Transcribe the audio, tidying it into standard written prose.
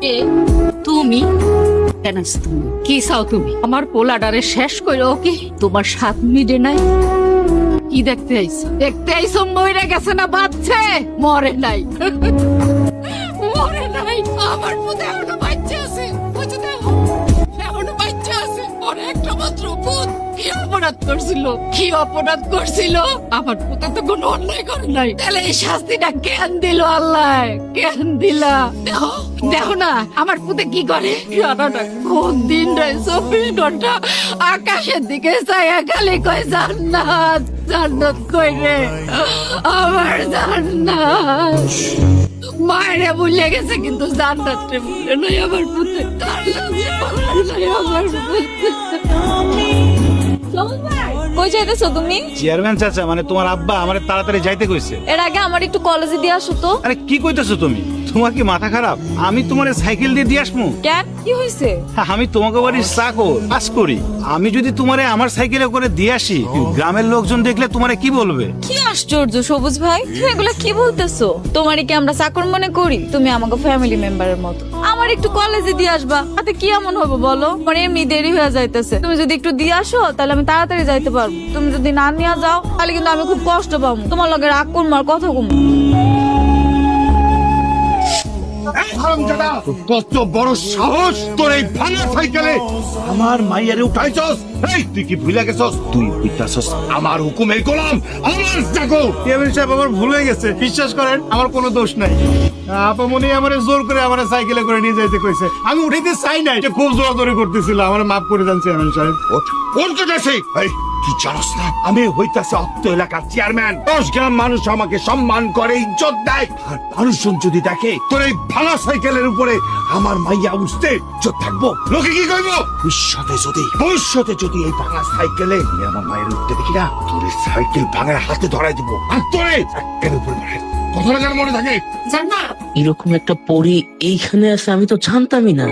কে তুমি? কেন আসছো তুমি? কি চাও তুমি? আমার পোলাডারে শেষ কইরো কি তোমার সাত মিটে নাই? কি দেখতে আইছো? দেখতে আইছো মরে গেছে না বাচ্চা? মরে নাই। মরে নাই। আমার পুতে এখনো বাচ্চা আছে। বুঝতে দেখো এখনো বাচ্চা আছে। ওর একটা মাত্র পুত। কি অপরাধ করছিল? কি অপরাধ করছিল? আমার পুতে তো কোনো অন্যায় করে নাই। তাহলে এই শাস্তিটা কেন দিল আল্লাহ? কেন দিলা? দেখো দেখো না আমার পুতে কি করে? সারাটা কোন দিন রে 24 ঘন্টা আকাশের দিকে চাইয়া খালি কয় জান্নাত জান্নাত কই রে আমার জান্নাত। মায়েরা ভুলে গেছে কিন্তু জান্নাতরে ভুলে নাই আমার পুতে। আমার পুতে কই যাইতেছো তুমি? চেয়ারম্যান চাচা মানে তোমার আব্বা আমারে তাড়াতাড়ি যাইতে কইছে। এর আগে আমার একটু কলেজে দিয়ে আসো তো। আরে কি কইতেছো তুমি? তোমার কি মাথা খারাপ? আমি তোমারে সাইকেল দিয়ে আসমু? কেন কি হয়েছে? আমি তোমাকে বাড়ির চাকর কাজ করি। আমি যদি তোমারে আমার সাইকেলে করে দিয়ে আসি গ্রামের লোকজন দেখলে তোমারে কি বলবে? কি আশ্চর্য সবুজ ভাই, তুমি এগুলা কি বলতেছো? তোমারই কি আমরা চাকর মনে করি? তুমি আমাকে ফ্যামিলি মেম্বারের মতো। আমার একটু কলেজে দিয়ে আসবা, তাতে কি এমন হবে বলো? মানে এমনি দেরি হয়ে যাইতেছে, তুমি যদি একটু দিয়ে আসো তাহলে আমি তাড়াতাড়ি যাইতে পারবো। তুমি যদি না নিয়ে যাও তাহলে কিন্তু আমি খুব কষ্ট পাবো। তোমার লগে রাগ করবো আর কথা কম। কত বড় সাহস তোর এই ভাঙা সাইকেলে আমার মাইয়ারে উঠাইছস? এই তুই কি ভুলে গেছস? তুই বুঝতাছস আমার হুকুমের গোলাম, আমার চাকর। চেয়ারম্যান সাহেব আমার ভুল হয়ে গেছে, বিশ্বাস করেন আমার কোনো দোষ নাই। আপামনি আমারে জোর করে আমার সাইকেলে করে নিয়ে যাইতে কইছে, আমি উঠাইতে চাই নাই, খুব জোরাজোরি করতেছিল। আমার মাফ করে দেন চেয়ারম্যান সাহেব। কোন কেটেছে? এই তুই জানোস না আমি হইতাছে অত্ত এলাকার চেয়ারম্যান। 10 গ্রাম মানুষ আমাকে সম্মান করে, ইজ্জত দেয়। আর মানুষজন যদি দেখে তোর এই ভাঙা সাইকেলের উপরে আমার মাইয়া উঠতে ইজ্জত থাকবো, লোকে কি কইব? ভবিষ্যতে যদি এই ভাঙা সাইকেলে আমি আমার মায়ের উঠতে দেখি না, তোর এই সাইকেল ভাঙার হাতে ধরাই দিব আর তোরে একের উপরে মারে। কথাটা যেন মনে থাকে। জান্নাত এরকম একটা পরী এইখানে আছে আমি তো জানতামই না।